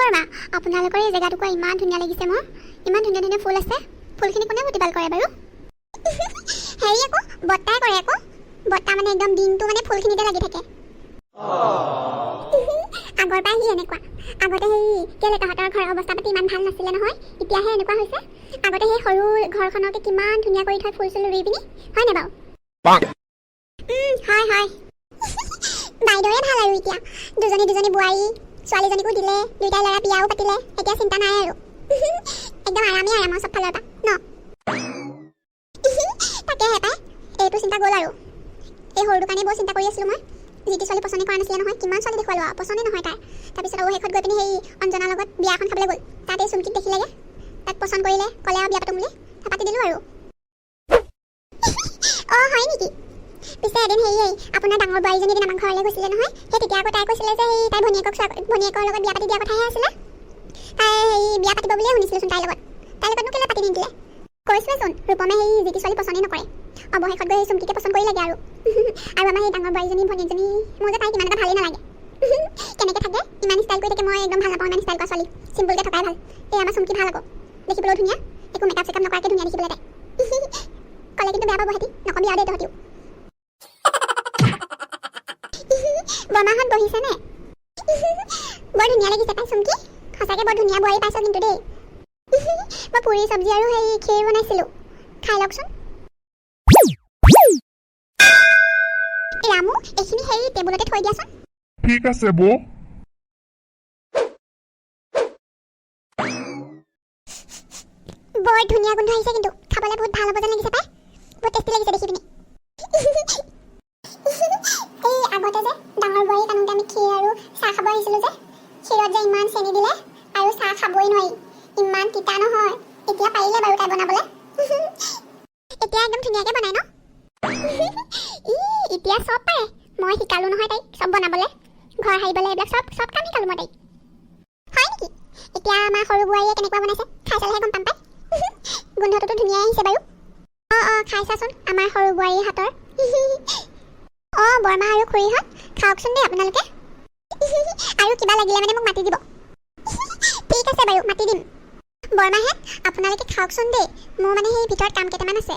বৰমা, আপোনালোকৰ এই জেগাটুকুৰা ইমান ধুনীয়া লাগিছে মোৰ। ইমান ধুনীয়া ধুনীয়া ফুল আছে। ফুলখিনি কোনে প্ৰতিপাল কৰে বাৰু? হেৰি আকৌ বৰ্তাই কৰে আকৌ। বৰ্তা মানে একদম দিনটো মানে ফুলখিনিতে লাগি থাকে। আগৰ পৰা সি এনেকুৱা। আগতে সেই কেলে তহঁতৰ ঘৰৰ অৱস্থা পাতি ইমান ভাল নাছিলে নহয়, এতিয়াহে এনেকুৱা হৈছে। আগতে সেই সৰু ঘৰখনকে কিমান ধুনীয়া কৰি থয় ফুল চুল ৰুই পিনি, হয়নে বাৰু? হয় হয়। বাইদেউৰে ভাল আৰু এতিয়া দুজনী বোৱাৰী, ছোৱালীজনীকো দিলে, দুইটা ল'ৰা বিয়াও পাতিলে। এতিয়া চিন্তা নাই আৰু। একদম আৰামৰ চব ফালৰ পৰা ন। তাকেহে পাই, এইটো চিন্তা গ'ল আৰু। এই সৰুটো কাৰণে বৰ চিন্তা কৰি আছিলোঁ মই। যিটি ছোৱালী পচন্দ কৰা নাছিলে নহয়, কিমান ছোৱালী দেখুৱালো আৰু পচন্দে নহয় তাৰ। তাৰপিছত আৰু শেষত গৈ পিনি সেই অঞ্জনাৰ লগত বিয়া এখন খাবলৈ গ'ল। তাত এই চুমকিক দেখিলেগে, তাক পচন্দ কৰিলে, ক'লে আৰু বিয়া পাতোঁ বুলি, পাতি দিলোঁ আৰু। অঁ হয় নেকি? পিছে এদিন হেৰি আপোনাৰ ডাঙৰ বোৱাৰীজনী এদিন আমাৰ ঘৰলৈ গৈছিলে নহয়। সেই তেতিয়া আকৌ তাই কৈছিলে যে সেই তাই ভনীয়েকৰ লগত বিয়া পাতি দিয়া কথাহে আছিলে। তাই হেৰি বিয়া পাতিব বুলিয়ে শুনিছিলোঁচোন তাইৰ লগতনো কেলৈ পাতি নিদিলে? কৈছোৱেচোন, ৰূপমে সেই যিটি ছোৱালী পচন্দেই নকৰে। অৱশেষত গৈ সেই চুমকিকে পচন্দ কৰি লাগে আৰু। আৰু আমাৰ সেই ডাঙৰ বোৱাৰীজনী ভনীয়েকজনী মোৰ যে তাইক ইমান এটা ভালেই নালাগে। কেনেকৈ থাকে, ইমান ষ্টাইল কৰি থাকে, মই একদম ভাল নাপাওঁ ইমান ষ্টাইল কৰা ছোৱালী। চিম্পুলকৈ থকাই ভাল। এই আমাৰ চুমকি ভাল আকৌ, দেখিবলৈও ধুনীয়া, একো মেকআপ চেকআপ নকৰাকৈ ধুনীয়া দেখিবলৈ তাই। ক'লে কিন্তু বেয়া পাব সিহঁতি, নকবি আৰু দেই তহঁতিও। বৰমাহঁত বহিছেনে? বৰ ধুনীয়া লাগিছে তাই চুমকি, সঁচাকৈ বৰ ধুনীয়া বোৱাৰী পাইছ কিন্তু দেই। মই পুৰি চব্জি আৰু সেই ক্ষীৰ বনাইছিলোঁ, খাই লওকচোন। ৰামু, এইখিনি সেই টেবুলতে থৈ দিয়াচোন। ঠিক আছে বৌ। বৰ ধুনীয়া গোন্ধ আহিছে কিন্তু, খাবলৈ বহুত ভাল হ'ব যেন লাগিছে পাই। বহুত টেষ্টি লাগিছে দেখি পিনি। এই আগতে যে ডাঙৰ বোৱাৰী কানোতে আমি ক্ষীৰ আৰু চাহ খাব আহিছিলোঁ যে, ক্ষীৰত যে ইমান চেনি দিলে আৰু চাহ খাবই নোৱাৰি, ইমান তিতা নহয়। এতিয়া পাৰিলে বাৰু তাই বনাবলৈ। এতিয়া একদম ধুনীয়াকৈ বনাই ন? এতিয়া চব পাৰে। মই শিকালোঁ নহয় তাইক চব বনাবলৈ, ঘৰ সাৰিবলৈ, এইবিলাক চব কাম শিকালোঁ মই তাইক। হয় নেকি? এতিয়া আমাৰ সৰু বোৱাৰীয়ে কেনেকুৱা বনাইছে খাই চালেহে গম পাম পাই। গোন্ধটোতো ধুনীয়াই আহিছে বাৰু। অঁ খাই চাচোন আমাৰ সৰু বোৱাৰীৰ হাতৰ। অঁ বৰমা আৰু খুৰীহঁত খাওকচোন দেই আপোনালোকে। আৰু কিবা লাগিলে মানে মোক মাতি দিব। ঠিক আছে বাৰু, মাতি দিম। বৰমাহেঁত আপোনালোকে খাওকচোন দেই, মোৰ মানে সেই ভিতৰত কাম কেইটামান আছে।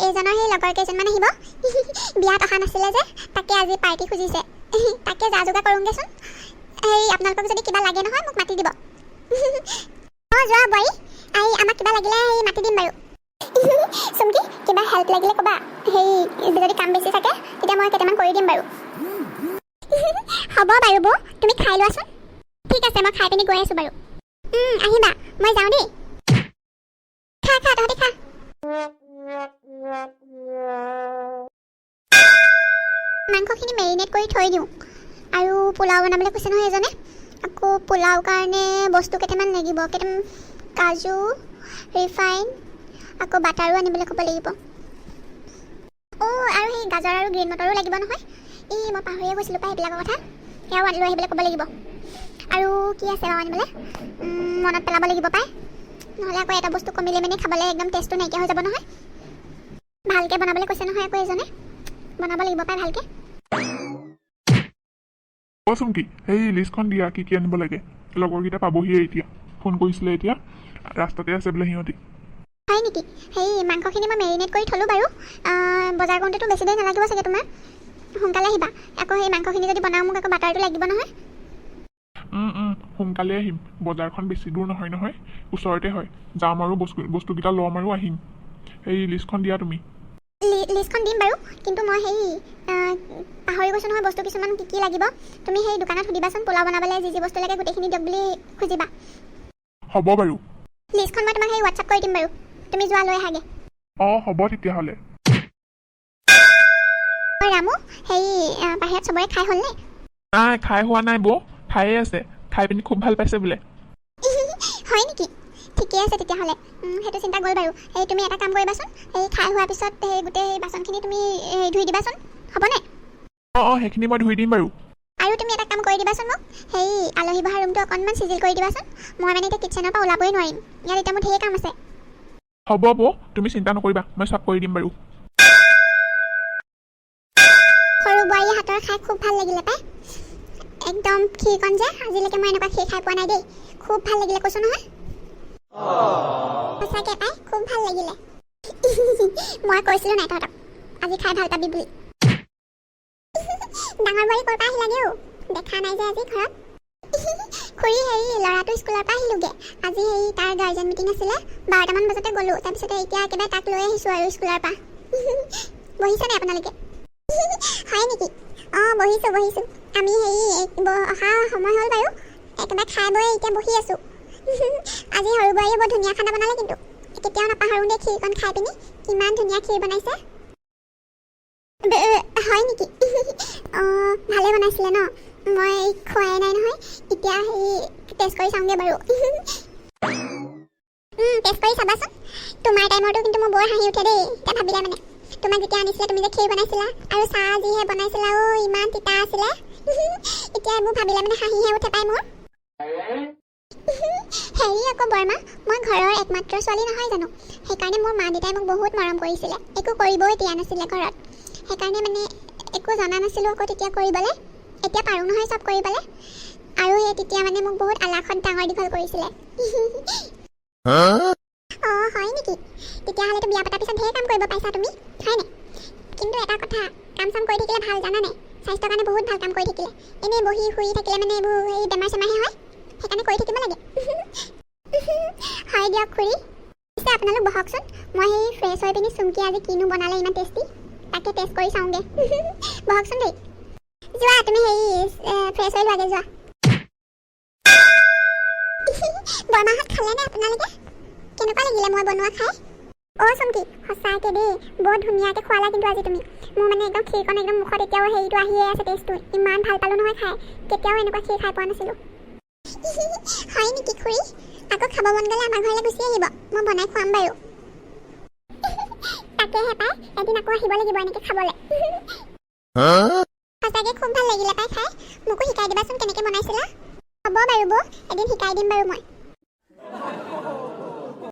এইজনৰ সেই লগৰ কেইজনমান আহিব। বিয়াত অহা নাছিলে যে, তাকে আজি পাৰ্টি খুজিছে। তাকে যা যোগাৰ কৰোঁগৈচোন। এই আপোনালোকক যদি কিবা লাগে নহয় মোক মাতি দিব। অঁ যোৱা বোৱাৰী, আমাক কিবা লাগিলে সেই মাতি দিম বাৰু। চুমকি, কিবা হেল্প লাগিলে ক'বা। সেই যদি কাম বেছি থাকে তেতিয়া মই কেইটামান কৰি দিম বাৰু। হ'ব বাৰু বৌ, তুমি খাই লোৱাচোন। ঠিক আছে, মই খাই পিনি গৈ আছোঁ বাৰু। আহিবা, মই যাওঁ দেই। খা তহঁতি খা। মাংসখিনি মেৰিনেট কৰি থৈ দিওঁ। আৰু পোলাও বনাবলৈ কৈছে নহয় এজনে। আকৌ পোলাও কাৰণে বস্তু কেইটামান লাগিব, কাজু, ৰিফাইন, আকৌ বাটাৰো আনিবলৈ ক'ব লাগিব। আৰু সেই গাজৰ আৰু গ্ৰীণ মটৰো লাগিব নহয়। মই পাহৰিয়ে গৈছিলোঁ পাই এইবিলাকৰ কথা। সেয়াও লৈ আহিবলৈ ক'ব লাগিব। আৰু কি আছে বাৰু আনিবলৈ, মনত পেলাব লাগিব পাই। নহ'লে আকৌ এটা বস্তু কমিলে মানে খাবলৈ একদম টেষ্টটো নাইকিয়া হৈ যাব নহয়। ভালকৈ বনাবলৈ কৈছে নহয় আকৌ এজনে, বনাব লাগিব পাই ভালকৈ। চুমকি, সেই লিষ্টখন দিয়া কি কি আনিব লাগে। লগৰকেইটা পাবহিয়ে এতিয়া, ফোন কৰিছিলে এতিয়া, ৰাস্তাতে আছে বোলে সিহঁতি। হয় নেকি? সেই মাংসখিনি মই মেৰিনেট কৰি থ'লোঁ বাৰু। বজাৰ কৰোঁতেতো বেছি দেৰি নালাগিব চাগে তোমাৰ, সোনকালে আহিবা। আকৌ সেই মাংসখিনি যদি বনাওঁ মোক আকৌ বাটাৰটো লাগিব নহয়। সোনকালে আহিম, বজাৰখন বেছি দূৰ নহয়, ওচৰতে হয়। যাম আৰু বস্তুকেইটা ল'ম আৰু আহিম। সেই লিষ্টখন দিয়া তুমি। লিষ্টখন দিম বাৰু, কিন্তু মই সেই পাহৰি গৈছোঁ নহয় বস্তু কিছুমান কি লাগিব। তুমি সেই দোকানত সুধিবাচোন, পোলাও বনাবলৈ যি বস্তু লাগে গোটেইখিনি দিয়ক বুলি খুজিবা। হ'ব বাৰু। লিষ্টখন মই তোমাক সেই হোৱাটছআপ কৰি দিম বাৰু, তুমি যোৱা লৈ আহাগে। হ'ব তেতিয়াহ'লে। ৰামু, সেই বাহিৰত চবৰে খাই হ'লনে? নাই, খাই হোৱা নাই বৌ, খায়ে আছে। খাই পিনি খুব ভাল পাইছে বোলে। হয় নেকি? ঠিকে আছে তেতিয়াহ'লে, সেইটো চিন্তা গ'ল বাৰু। সেই তুমি এটা কাম কৰিবাচোন, সেই খাই হোৱাৰ পিছত সেই গোটেই বাচনখিনি তুমি ধুই দিবাচোন, হ'বনে? সেইখিনি মই ধুই দিম বাৰু। আৰু তুমি এটা কাম কৰি দিবাচোন মোক, সেই আলহী বহা ৰুমটো অকণমান চিজিল কৰি দিবাচোন। মই মানে এতিয়া কিটচেনৰ পৰা ওলাবই নোৱাৰিম, ইয়াত এতিয়া মোৰ ঢেৰ কাম আছে। হ'ব বৌ, তুমি চিন্তা নকৰিবা, মই চব কৰি দিম বাৰু। সৰু বোৱাৰীৰ হাতৰ খাই খুব ভাল লাগিলে পাই। একদম ক্ষীৰকণ যে আজিলৈকে মই এনেকুৱা ক্ষীৰ খাই পোৱা নাই দেই। খুব ভাল লাগিলে কৈছোঁ নহয়। সঁচাকৈ পাই খুব ভাল লাগিলে। মই কৈছিলোঁ নাই তহঁতক আজি খাই ভাল পাবি বুলি। ডাঙৰ বোৱাৰী ক'ৰ পৰা আহিলাগে অ'? দেখা নাই যে আজি ঘৰত। খুৰী ল'ৰাটো স্কুলৰ পৰা আহিলোগৈ। আজি তাৰ গাৰ্জেন মিটিং আছিলে, 12টামান বজাতে গ'লোঁ। তাৰপিছতে এতিয়া একেবাৰে তাক লৈ আহিছোঁ আৰু স্কুলৰ পৰা। বহিছে নাই আপোনালোকে? হয় নেকি? অঁ বহিছোঁ। আমি অহা সময় হ'ল বাৰু। একেবাৰে খাই বৈ এতিয়া বহি আছোঁ। আজি সৰু বোৱাৰীয়ে বৰ ধুনীয়া খানা বনালে কিন্তু। কেতিয়াও নাপাহৰোঁ দেই ক্ষীৰকণ খাই পিনি। কিমান ধুনীয়া ক্ষীৰ বনাইছে। হয় নেকি? অঁ ভালে বনাইছিলে ন? মই খোৱাই নাই নহয়। এতিয়া টেষ্ট কৰি চাওঁগৈ বাৰু। টেষ্ট কৰি চাবাচোন। তোমাৰ টাইমৰটো কিন্তু মোৰ বৰ হাঁহি উঠে দেই। এতিয়া ভাবিলে মানে তোমাক যেতিয়া আনিছিলে তুমি যে ক্ষীৰ বনাইছিলা আৰু চাহ যিহে বনাইছিলা ইমান তিতা আছিলে। এতিয়া এইবোৰ ভাবিলে মানে হাঁহিহে উঠে পাই মোৰ। আকৌ বৰমা, মই ঘৰৰ একমাত্ৰ ছোৱালী নহয় জানো? সেইকাৰণে মোৰ মা দেউতাই মোক বহুত মৰম কৰিছিলে। একো কৰিবই দিয়া নাছিলে ঘৰত। সেইকাৰণে মানে একো জনা নাছিলোঁ আকৌ তেতিয়া কৰিবলৈ। এতিয়া পাৰোঁ নহয় চব কৰিবলৈ। আৰু তেতিয়া মানে মোক বহুত আলাসত ডাঙৰ দীঘল কৰিছিলে। অঁ হয় নেকি? তেতিয়াহ'লেতো বিয়া পতাৰ পিছত ঢেৰ কাম কৰিব পাইছা তুমি, হয়নে? কিন্তু এটা কথা, কাম চাম কৰি থাকিলে ভাল জানানে? স্বাস্থ্যৰ কাৰণে বহুত ভাল কাম কৰি থাকিলে। এনেই বহি শুই থাকিলে মানে এইবোৰ বেমাৰ চেমাৰহে হয়। সেইকাৰণে কৰি থাকিব লাগে। হয় দিয়ক খুৰী। পিছে আপোনালোক বহকচোন। মই ফ্ৰেছ হৈ পিনি চুমকি আজি কিনো বনালে ইমান টেষ্টি, তাকে টেষ্ট কৰি চাওঁগৈ। বহকচোন দেই। যোৱা তুমি ফ্ৰেছ হৈ লোৱাগৈ যোৱা। বৰমাহঁত খালেনে আপোনালোকে? কেনেকুৱা লাগিলে মই বনোৱা খাই? অ' চুমকি, সঁচাকৈ দেই বৰ ধুনীয়াকৈ খোৱালা কিন্তু আজি তুমি। মোৰ মানে একদম ক্ষীৰকণ একদম মুখত এতিয়াও হেৰিটো আহিয়ে আছে, টেষ্টটো। ইমান ভাল পালোঁ নহয় খাই। কেতিয়াও এনেকুৱা ক্ষীৰ খাই পোৱা নাছিলোঁ। হয় নেকি খুৰী? আকৌ খাব মন গ'লে আমাৰ ঘৰলৈ গুচি আহিব, মই বনাই খুৱাম বাৰু। তাকেহে পাই, এদিন আকৌ আহিব লাগিব এনেকৈ খাবলৈ। সঁচাকৈ খুব ভাল লাগিলে পাই খাই। মোকো শিকাই দিবাচোন কেনেকৈ বনাইছিলা। হ'ব বাৰু বৌ, এদিন শিকাই দিম বাৰু মই।